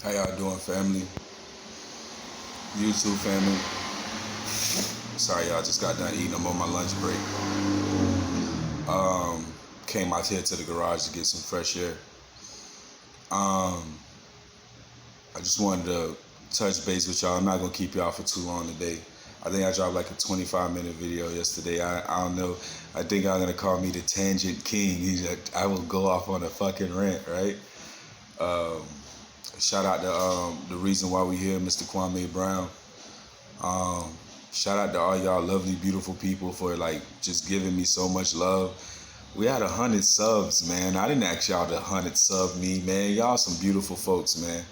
How y'all doing, family? YouTube family. Sorry, y'all just got done eating. I'm on my lunch break. Um, Came out here to the garage to get some fresh air. Um, I just wanted to touch base with y'all. I'm not gonna keep y'all for too long today. I think I dropped like a 25-minute video yesterday. I don't know. I think I'm gonna call me the Tangent King. I will go off on a fucking rant, right? Um, Shout out to the reason why we here, Mr. Kwame Brown. Um, Shout out to all y'all lovely, beautiful people for like just giving me so much love. We had 100 subs, man. I didn't ask y'all to 100 sub me, man. Y'all some beautiful folks, man.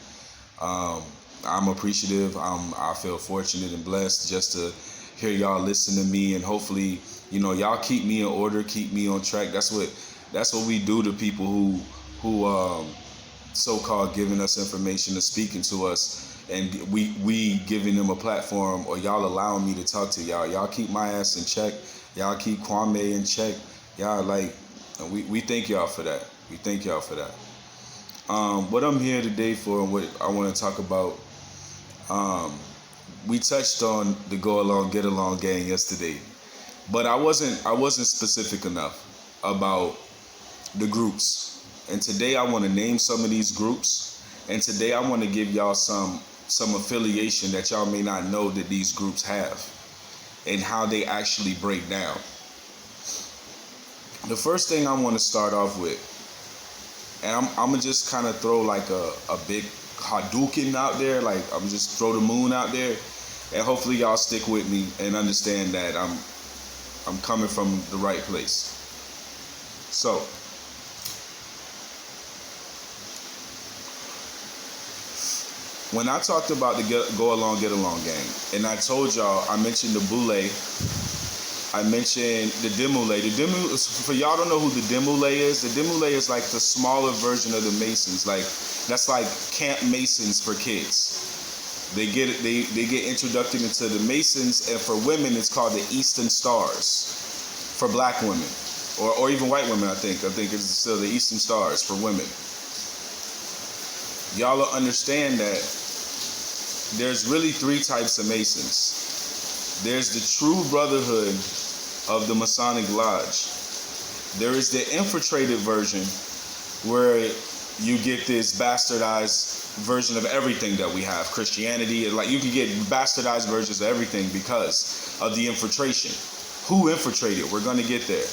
Um, I'm appreciative. I feel fortunate and blessed just to hear y'all listen to me, and hopefully, y'all keep me in order, keep me on track. That's what we do to people who so-called giving us information and speaking to us, and we giving them a platform, or y'all allowing me to talk to y'all. Y'all keep my ass in check. Y'all keep Kwame in check. Y'all we thank y'all for that. We thank y'all for that. What I'm here today for, and what I want to talk about, um, we touched on the Go Along Get Along gang yesterday, but I wasn't specific enough about the groups. And today I want to name some of these groups, and today I want to give y'all some affiliation that y'all may not know that these groups have, and how they actually break down. The first thing I want to start off with, and I'm gonna just kind of throw like a big Hadouken out there, like I'm just throw the moon out there, and hopefully y'all stick with me and understand that I'm coming from the right place. So, when I talked about the Go Along Get Along gang, and I told y'all, I mentioned the Boule, I mentioned the Demolay. For y'all don't know who the Demolay is. The Demolay is like the smaller version of the Masons. Like that's like Camp Masons for kids. They get introduced into the Masons, and for women it's called the Eastern Stars. For black women, or even white women, I think it's still the Eastern Stars for women. Y'all will understand that there's really three types of Masons. There's the true brotherhood of the Masonic Lodge. There is the infiltrated version, where you get this bastardized version of everything that we have. Christianity, like you can get bastardized versions of everything because of the infiltration. Who infiltrated? We're gonna get there.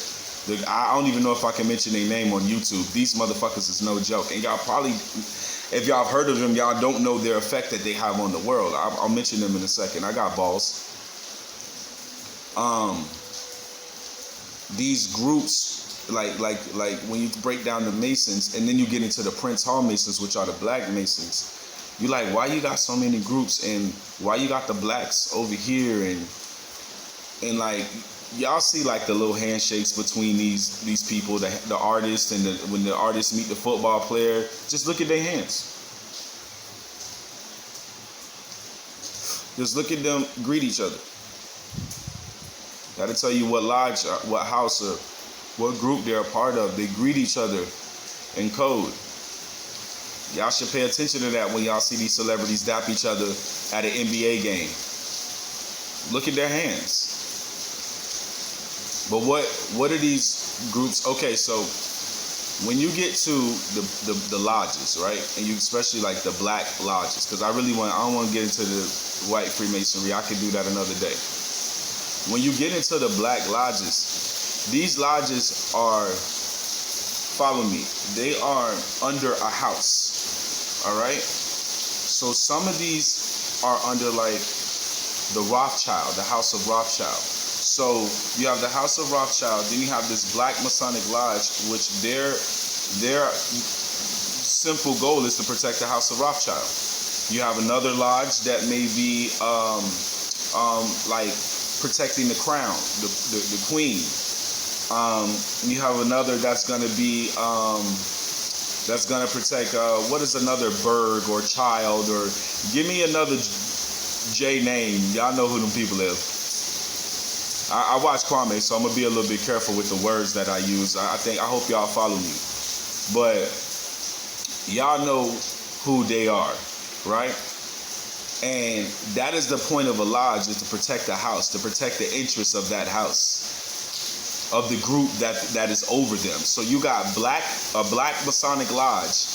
I don't even know if I can mention their name on YouTube. These motherfuckers is no joke. And y'all probably, if y'all have heard of them, y'all don't know their effect that they have on the world. I'll mention them in a second. I got balls. These groups, like when you break down the Masons, and then you get into the Prince Hall Masons, which are the Black Masons, you like, why you got so many groups, and why you got the blacks over here, and like y'all see like the little handshakes between these people, the artists, and when the artists meet the football player, just look at their hands. Just look at them greet each other. Gotta tell you what lodge, what house, or what group they're a part of. They greet each other in code. Y'all should pay attention to that when y'all see these celebrities dap each other at an NBA game. Look at their hands. But what are these groups? Okay, so when you get to the lodges, right, and you especially like the black lodges, because I don't want to get into the white Freemasonry. I could do that another day. When you get into the black lodges, these lodges are, follow me, they are under a house, all right? So some of these are under like the Rothschild, the House of Rothschild. So you have the House of Rothschild, then you have this Black Masonic Lodge, which their simple goal is to protect the House of Rothschild. You have another lodge that may be like protecting the crown, the queen. You have another that's gonna be that's gonna protect what is another bird or child, or give me another J name. Y'all know who them people is. I watch Kwame, so I'm gonna be a little bit careful with the words that I use. I hope y'all follow me, but y'all know who they are. right? And that is the point of a lodge, is to protect the house, to protect the interests of that house, of the group that is over them. So you got a black Masonic lodge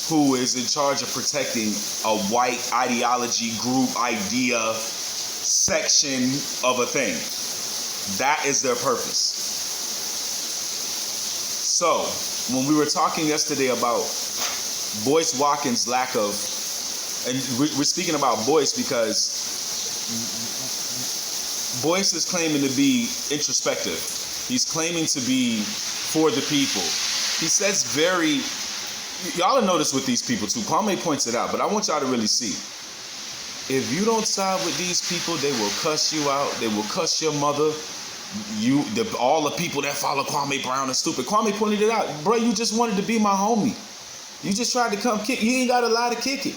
who is in charge of protecting a white ideology, group, idea, section of a thing. That is their purpose. So when we were talking yesterday about Boyce Watkins' lack of, and we're speaking about Boyce because Boyce is claiming to be introspective. He's claiming to be for the people. He says y'all will notice with these people too. Kwame points it out, but I want y'all to really see. If you don't side with these people, they will cuss you out. They will cuss your mother. All the people that follow Kwame Brown are stupid. Kwame pointed it out. Bro, you just wanted to be my homie. You just tried to come kick. You ain't got a lot to kick it.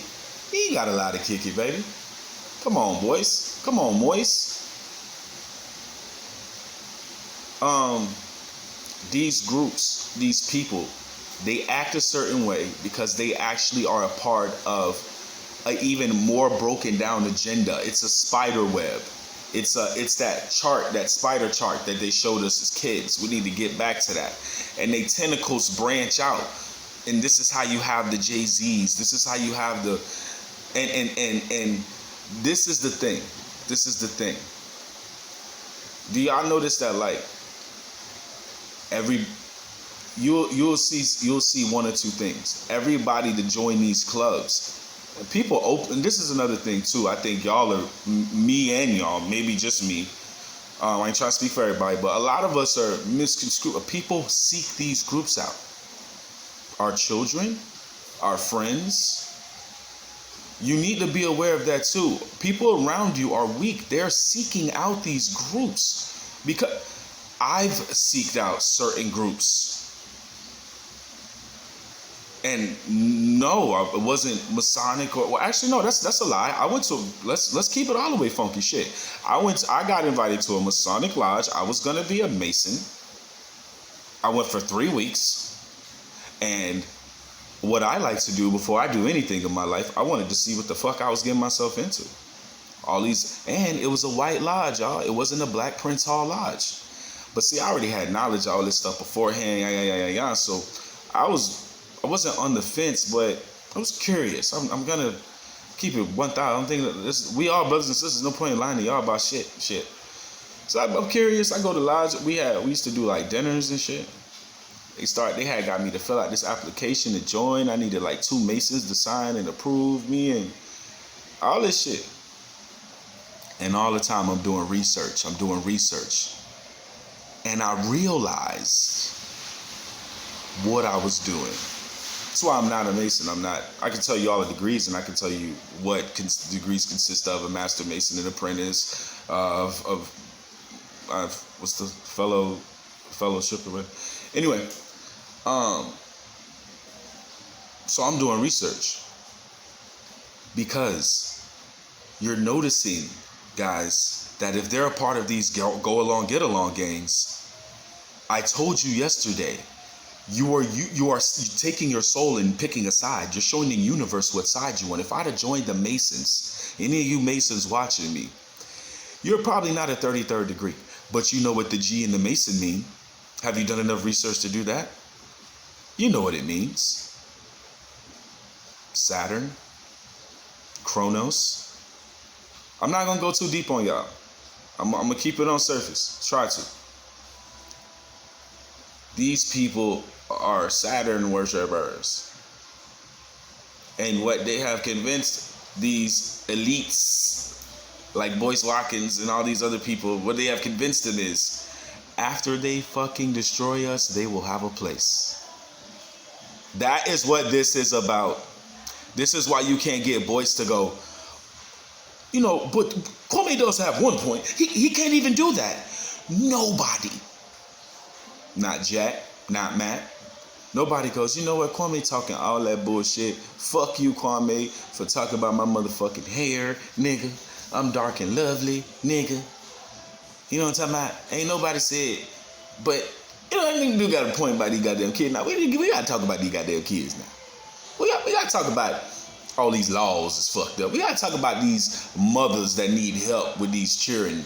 You ain't got a lot to kick it, baby. Come on, boys. Come on, Moise. These groups, these people, they act a certain way because they actually are a part of an even more broken down agenda. It's a spider web. It's that chart, that spider chart that they showed us as kids. We need to get back to that. And they tentacles branch out. And this is how you have the Jay-Z's. This is how you have the and this is the thing. This is the thing. Do y'all notice that, like, you'll see one or two things. Everybody to join these clubs. People open. This is another thing too. I think y'all are, me and y'all, maybe just me. I ain't trying to speak for everybody, but a lot of us are misconstrued. People seek these groups out. Our children, our friends. You need to be aware of that too. People around you are weak. They're seeking out these groups because I've seeked out certain groups. And no, it wasn't Masonic or, well, actually no, that's a lie. I went to, let's keep it all the way funky shit. I got invited to a Masonic lodge. I was gonna be a Mason. I went for 3 weeks. And what I like to do before I do anything in my life, I wanted to see what the fuck I was getting myself into. And it was a white lodge, y'all. It wasn't a Black Prince Hall lodge. But see, I already had knowledge of all this stuff beforehand, so I wasn't on the fence, but I was curious. I'm gonna keep it 1,000. I'm thinking that we all brothers and sisters. No point in lying to y'all about shit. So I'm curious. I go to lodge. We used to do like dinners and shit. They had got me to fill out this application to join. I needed like 2 Masons to sign and approve me and all this shit. And all the time I'm doing research. And I realized what I was doing. That's why I'm not a Mason. I can tell you all the degrees, and I can tell you what degrees consist of: a Master Mason, an apprentice, what's the fellowship or whatever. Anyway, so I'm doing research because you're noticing, guys, that if they're a part of these go along, get along gangs, I told you yesterday, you are taking your soul and picking a side. You're showing the universe what side you want. If I'd have joined the Masons, any of you Masons watching me, you're probably not a 33rd degree, but you know what the G and the Mason mean. Have you done enough research to do that? You know what it means. Saturn, Chronos. I'm not going to go too deep on y'all. I'm going to keep it on surface. Try to. These people are Saturn worshipers. And what they have convinced these elites, like Boyce Watkins and all these other people, what they have convinced them is, after they fucking destroy us, they will have a place. That is what this is about. This is why you can't get Boyce to go, but Kwame does have one point. He can't even do that. Nobody. Not Jack, not Matt. Nobody goes, you know what, Kwame talking all that bullshit. Fuck you, Kwame, for talking about my motherfucking hair, nigga. I'm dark and lovely, nigga. You know what I'm talking about? Ain't nobody said, but, I think we got a point about these goddamn kids now. We got to talk about these goddamn kids now. We got to talk about all these laws is fucked up. We gotta talk about these mothers that need help with these children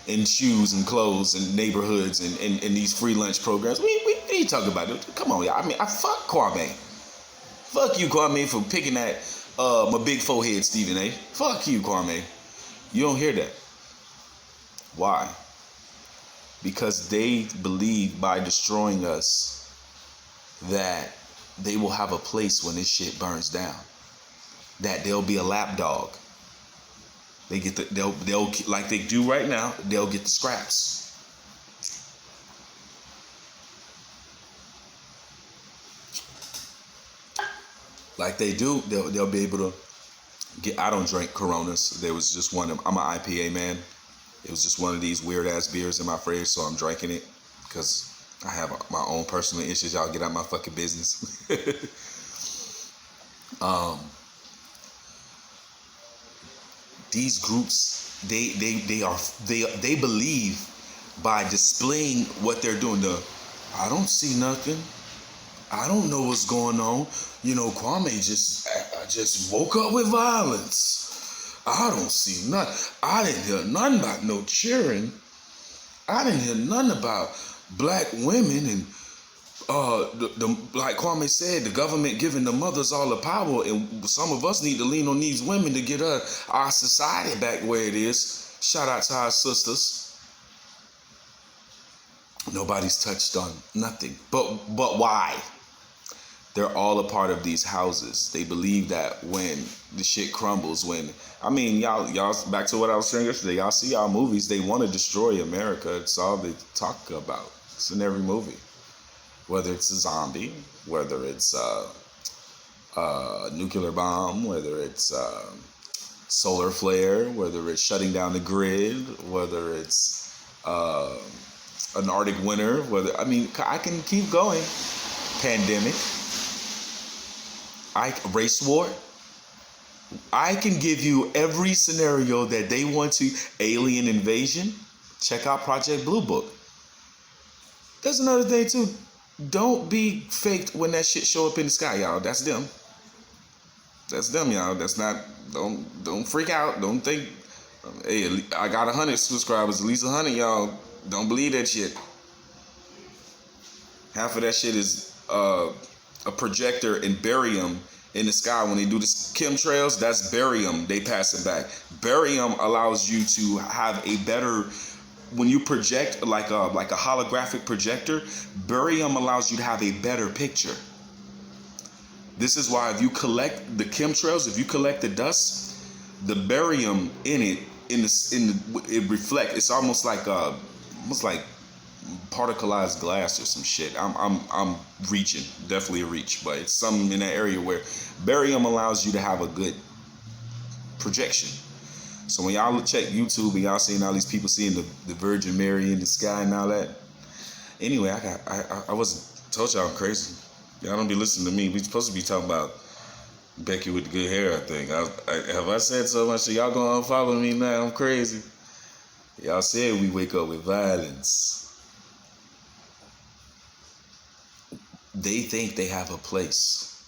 and shoes and clothes and neighborhoods and these free lunch programs. We need to talk about it. Come on, y'all. I mean, I fuck Kwame. Fuck you, Kwame, for picking that my big forehead, Stephen A. Fuck you, Kwame. You don't hear that. Why? Because they believe by destroying us that they will have a place when this shit burns down. That they'll be a lapdog. They'll like they do right now, they'll get the scraps. Like they do, they'll be able to get. I don't drink Coronas. There was just one. I'm an IPA man. It was just one of these weird ass beers in my fridge, so I'm drinking it because I have my own personal issues. Y'all get out my fucking business. These groups, they believe by displaying what they're doing. I don't see nothing. I don't know what's going on. You know, Kwame just woke up with violence. I don't see nothing. I didn't hear nothing about no cheering. I didn't hear nothing about black women and like Kwame said, the government giving the mothers all the power, and some of us need to lean on these women to get our society back where it is. Shout out to our sisters. Nobody's touched on nothing. But why? They're all a part of these houses. They believe that when the shit crumbles, y'all back to what I was saying yesterday, y'all see our movies, they want to destroy America. It's all they talk about. It's in every movie. Whether it's a zombie, whether it's a nuclear bomb, whether it's solar flare, whether it's shutting down the grid, whether it's an Arctic winter, I can keep going. Pandemic, race war. I can give you every scenario that they want to. Alien invasion. Check out Project Blue Book. There's another thing too. Don't be faked when that shit show up in the sky, y'all. That's them. That's them, y'all. That's not. Don't freak out. Don't think. Hey, I got 100 subscribers. At least 100, y'all. Don't believe that shit. Half of that shit is a projector and barium in the sky. When they do the chemtrails, that's barium. They pass it back. Barium allows you to have a better. When you project like a holographic projector, barium allows you to have a better picture. This is why if you collect the chemtrails, if you collect the dust, the barium in it, it reflects. It's almost like particleized glass or some shit. I'm reaching, definitely a reach, but it's something in that area where barium allows you to have a good projection. So when y'all check YouTube and y'all seeing all these people seeing the Virgin Mary in the sky and all that. Anyway, I wasn't told y'all I'm crazy. Y'all don't be listening to me. We supposed to be talking about Becky with the good hair, I think. Have I said so much that y'all gonna unfollow me now? I'm crazy. Y'all said we wake up with violence. They think they have a place.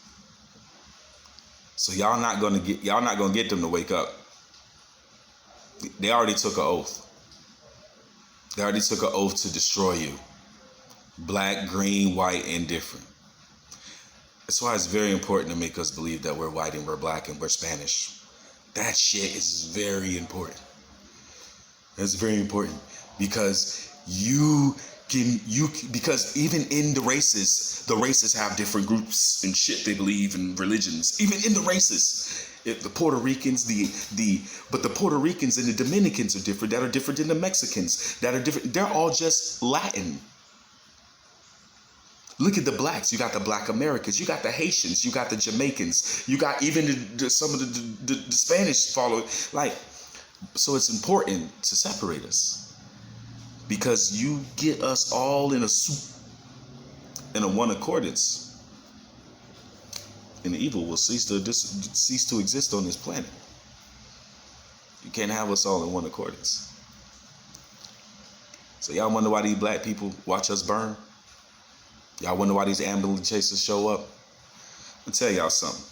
So y'all not gonna get them to wake up. They already took an oath. They already took an oath to destroy you. Black, green, white, indifferent. That's why it's very important to make us believe that we're white and we're black and we're Spanish. That shit is very important. That's very important because because even in the races have different groups and shit they believe in religions. Even in the races. If the Puerto Ricans, but the Puerto Ricans and the Dominicans are different, that are different than the Mexicans, that are different. They're all just Latin. Look at the blacks. You got the Black Americans. You got the Haitians. You got the Jamaicans. You got even some of the Spanish following. So it's important to separate us because you get us all in a soup, in a one accordance. And the evil will cease to exist on this planet. You can't have us all in one accordance. So y'all wonder why these black people watch us burn? Y'all wonder why these ambulance chasers show up? I'll tell y'all something.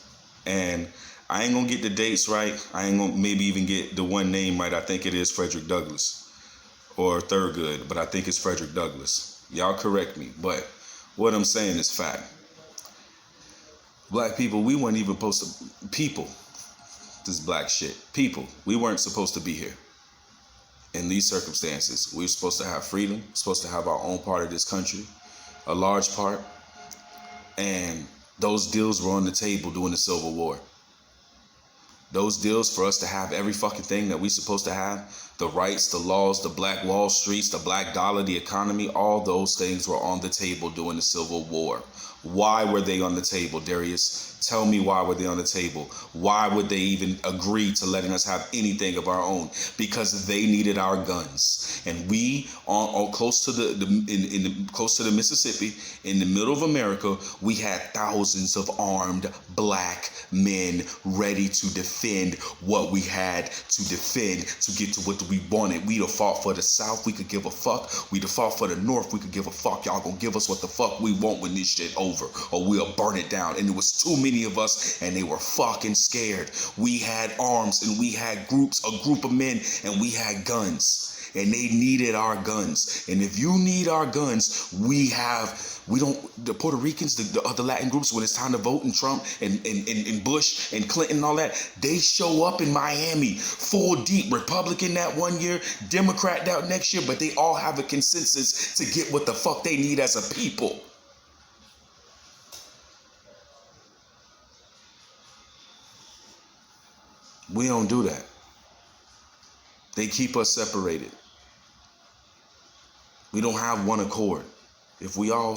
And I ain't gonna get the dates right. I ain't gonna maybe even get the one name right. I think it is Frederick Douglass or Thurgood, but I think it's Frederick Douglass. Y'all correct me, but what I'm saying is fact. Black people, we weren't even supposed to, people, this black shit, people, we weren't supposed to be here. In these circumstances, we were supposed to have freedom, supposed to have our own part of this country, a large part, and those deals were on the table during the Civil War. Those deals for us to have every fucking thing that we supposed to have, the rights, the laws, the black Wall Streets, the black dollar, the economy, all those things were on the table during the Civil War. Why were they on the table, Darius? Tell me, why were they on the table? Why would they even agree to letting us have anything of our own? Because they needed our guns, and we on close to close to the Mississippi, in the middle of America, we had thousands of armed black men ready to defend what we had to defend to get to what we wanted. We'd have fought for the South, we could give a fuck. We'd have fought for the North, we could give a fuck. Y'all gonna give us what the fuck we want when this shit over, or we'll burn it down. And there was too many of us, and they were fucking scared. We had arms, and we had groups, a group of men, and we had guns, and they needed our guns. And if you need our guns, we don't, the Puerto Ricans, the other Latin groups, when it's time to vote, and Trump and Bush and Clinton and all that, they show up in Miami full deep, Republican that one year, Democrat that next year, but they all have a consensus to get what the fuck they need as a people. We don't do that. They keep us separated. We don't have one accord. If we all...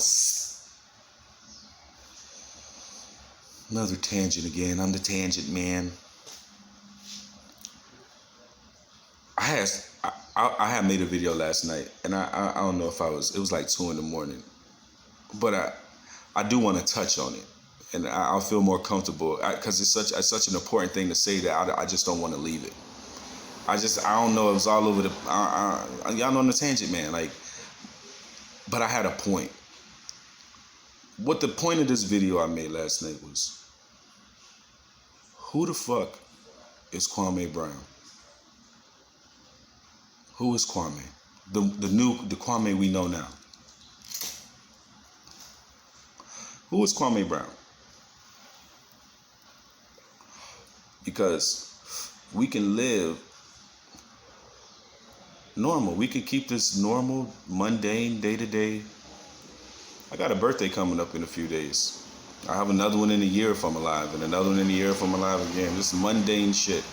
Another tangent again. I'm the tangent man. I had made a video last night, and I don't know if it was like 2 a.m. But I do want to touch on it. And I'll feel more comfortable because it's such an important thing to say that I just don't want to leave it. I don't know. It was all over the. Y'all know I'm the tangent man. Like, but I had a point. What the point of this video I made last night was, who the fuck is Kwame Brown? Who is Kwame? The Kwame we know now. Who is Kwame Brown? Because we can live normal. We can keep this normal, mundane, day-to-day. I got a birthday coming up in a few days. I have another one in a year if I'm alive, and another one in a year if I'm alive again. This mundane shit.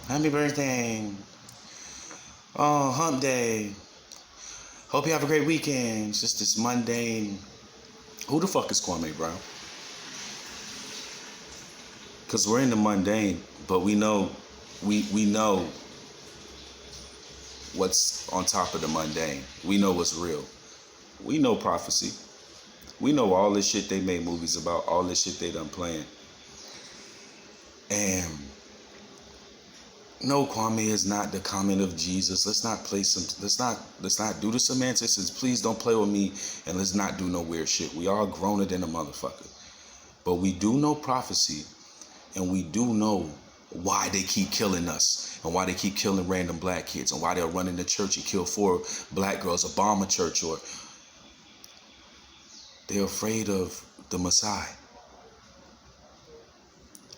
Happy birthday. Oh, hump day. Hope you have a great weekend. It's just this mundane. Who the fuck is Kwame Brown? Because we're in the mundane, but we know what's on top of the mundane. We know what's real. We know prophecy. We know all this shit they made movies about, all this shit they done playing. And no, Kwame is not the comment of Jesus. Let's not do the semantics. Please don't play with me, and let's not do no weird shit. We all grown it in a motherfucker. But we do know prophecy. And we do know why they keep killing us, and why they keep killing random black kids, and why they'll run in the church and kill 4 black girls, or bomb a church, or they're afraid of the Messiah.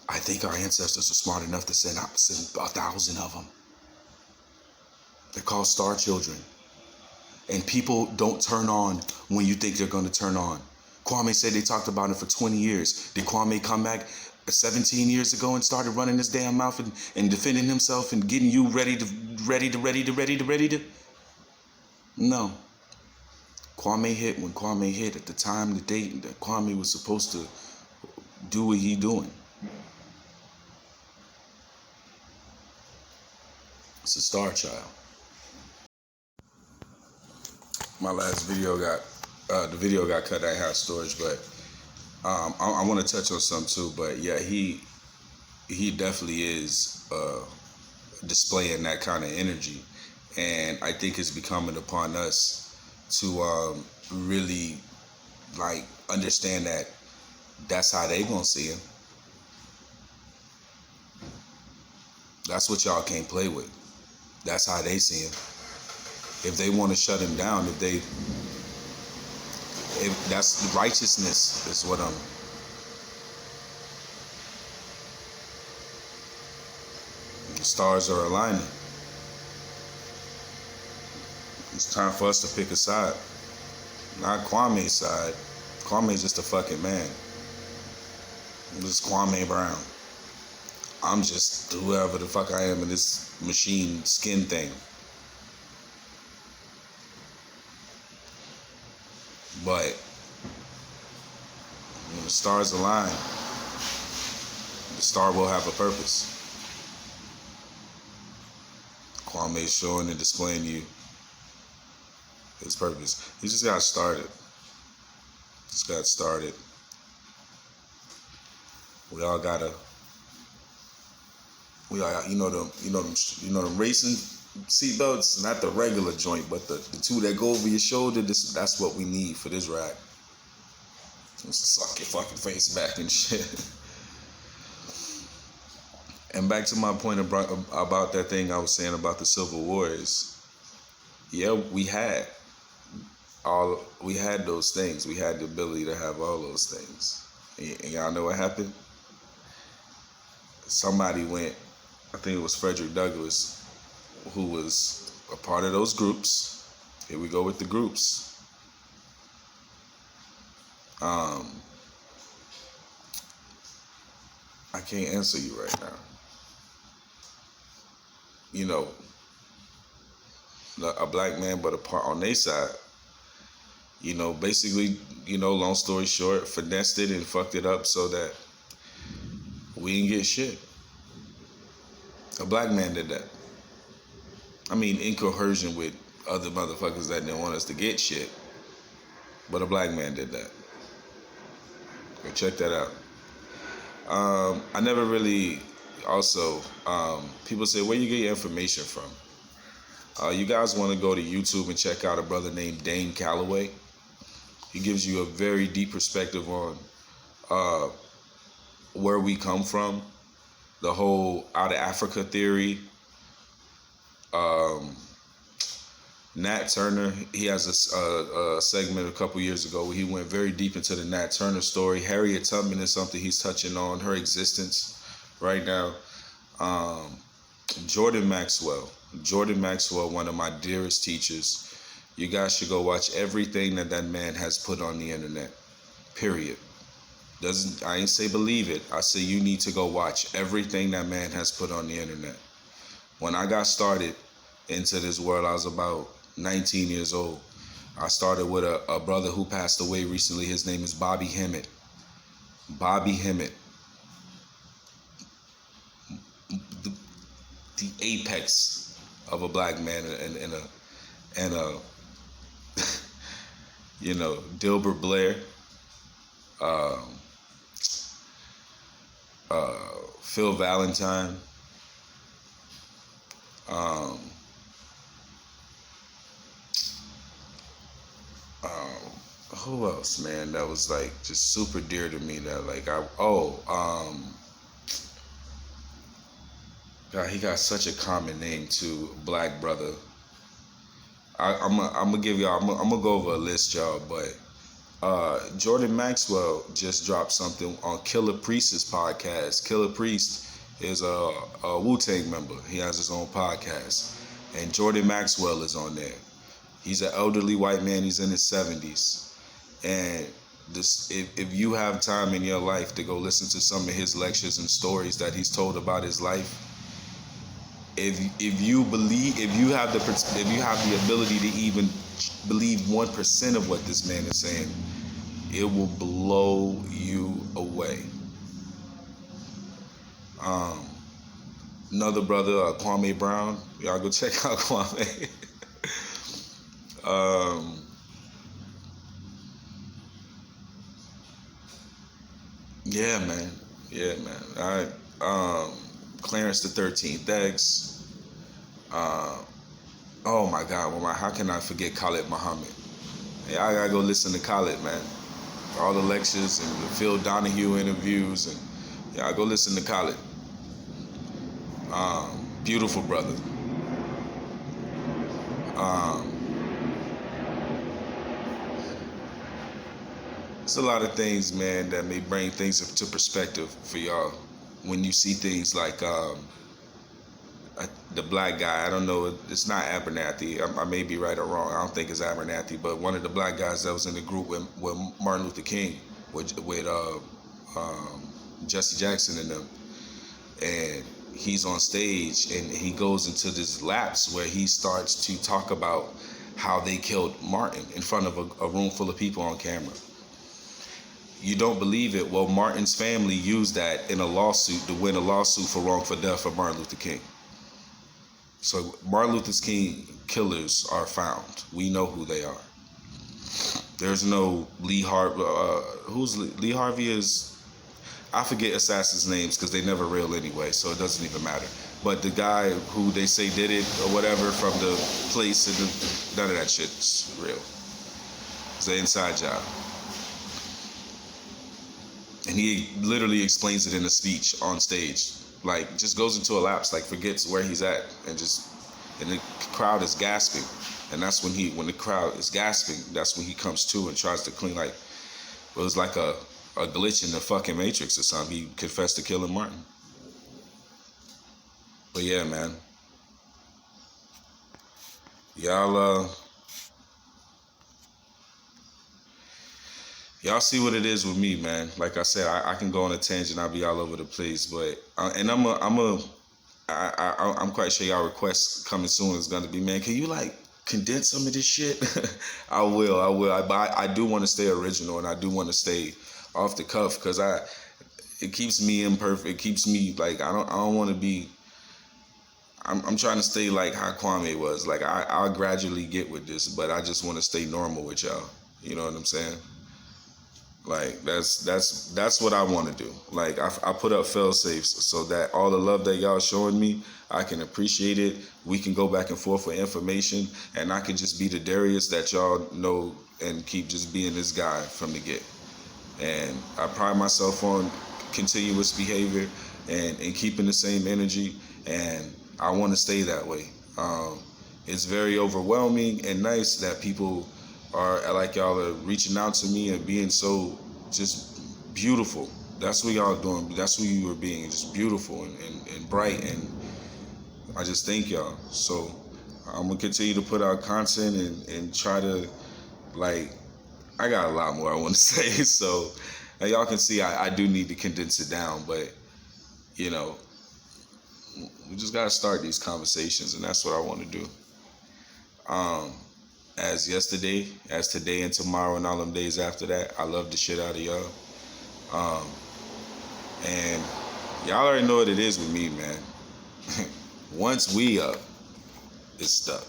I think our ancestors are smart enough to send 1,000 of them. They're called star children. And people don't turn on when you think they're going to turn on. Kwame said they talked about it for 20 years. Did Kwame come back 17 years ago and started running his damn mouth and defending himself and getting you ready to? No. Kwame hit when Kwame hit at the time, the date that Kwame was supposed to do what he doing. It's a star child. My last video the video got cut. I had storage, but I want to touch on some too. But yeah, he definitely is displaying that kind of energy, and I think it's becoming upon us to really like understand that that's how they gonna see him. That's what y'all can't play with. That's how they see him. If they want to shut him down, if that's righteousness is what the stars are aligning. It's time for us to pick a side. Not Kwame's side. Kwame's just a fucking man. This is Kwame Brown. I'm just whoever the fuck I am in this machine skin thing. But when the stars align, the star will have a purpose. Kwame is showing and displaying you his purpose. He just got started. We all gotta. You know them racing seatbelts, not the regular joint, but the two that go over your shoulder. That's what we need for this ride. Just suck your fucking face back and shit. And back to my point about that thing I was saying about the Civil War is, yeah, we had those things. We had the ability to have all those things. And y'all know what happened? Somebody went, I think it was Frederick Douglass, who was a part of those groups. Here we go with the groups. I can't answer you right now. You know, a black man, but a part on their side. You know, basically, long story short, finessed it and fucked it up so that we didn't get shit. A black man did that. I mean, in coercion with other motherfuckers that didn't want us to get shit. But a black man did that. Go check that out. I never really, also, people say, where you get your information from? You guys want to go to YouTube and check out a brother named Dane Calloway. He gives you a very deep perspective on where we come from, the whole out of Africa theory. Nat Turner, he has a segment a couple years ago where he went very deep into the Nat Turner story. Harriet Tubman is something he's touching on, her existence right now. Jordan Maxwell, one of my dearest teachers. You guys should go watch everything that man has put on the internet, period. I ain't say believe it. I say you need to go watch everything that man has put on the internet. When I got started into this world, I was about 19 years old. I started with a brother who passed away recently. His name is Bobby Hemmett. Bobby Hemmett. The apex of a black man and a Dilbert Blair, Phil Valentine, who else, man, that was like just super dear to me, that like God, he got such a common name too, black brother. I'm gonna give y'all, I'm gonna go over a list, y'all, but Jordan Maxwell just dropped something on Killer Priest's podcast. Killer Priest is a Wu-Tang member. He has his own podcast, and Jordan Maxwell is on there. He's an elderly white man. He's in his 70s, and if you have time in your life to go listen to some of his lectures and stories that he's told about his life, if you have the ability to even believe 1% of what this man is saying, it will blow you away. Another brother, Kwame Brown. Y'all go check out Kwame. Yeah, man. All right. Clarence the 13th X. Oh my God, how can I forget Khalid Muhammad? Hey, I gotta go listen to Khalid, man. All the lectures and the Phil Donahue interviews, and I go listen to Khalid. Beautiful brother. Um, it's a lot of things, man, that may bring things into perspective for y'all when you see things like the black guy. I don't know. It's not Abernathy. I may be right or wrong. I don't think it's Abernathy, but one of the black guys that was in the group with Martin Luther King, with Jesse Jackson and them, and he's on stage and he goes into this lapse where he starts to talk about how they killed Martin in front of a room full of people on camera. You don't believe it? Well, Martin's family used that in a lawsuit to win a lawsuit for wrongful death of Martin Luther King. So Martin Luther King killers are found. We know who they are. There's no Lee Harvey. Who's Lee Harvey is? I forget assassins' names because they never real anyway, so it doesn't even matter. But the guy who they say did it or whatever from the place, none of that shit's real. It's an inside job. And he literally explains it in a speech on stage. Like, just goes into a lapse, like forgets where he's at, and the crowd is gasping. And that's when the crowd is gasping, that's when he comes to and tries to clean, like, it was like a glitch in the fucking Matrix or something. He confessed to killing Martin. But yeah, man. Y'all see what it is with me, man. Like I said, I can go on a tangent. I'll be all over the place, but I'm quite sure y'all request coming soon is gonna be, man, can you like condense some of this shit? I will. I do want to stay original and I do want to stay off the cuff because it keeps me imperfect. It keeps me like I don't want to be. I'm trying to stay like how Kwame was. Like I'll gradually get with this, but I just want to stay normal with y'all. You know what I'm saying? Like that's what I want to do. Like I put up fail safes so that all the love that y'all showing me, I can appreciate it. We can go back and forth with information, and I can just be the Darius that y'all know and keep just being this guy from the get. And I pride myself on continuous behavior and keeping the same energy, and I want to stay that way. It's very overwhelming and nice that people are like y'all are reaching out to me and being so just beautiful. That's what y'all doing. That's who you are being, just beautiful and bright. And I just thank y'all. So I'm gonna continue to put out content and try to like. I got a lot more I want to say. So y'all can see I do need to condense it down, but you know we just gotta start these conversations, and that's what I want to do. As yesterday, as today and tomorrow and all them days after that, I love the shit out of y'all. And y'all already know what it is with me, man. Once we up, it's stuck.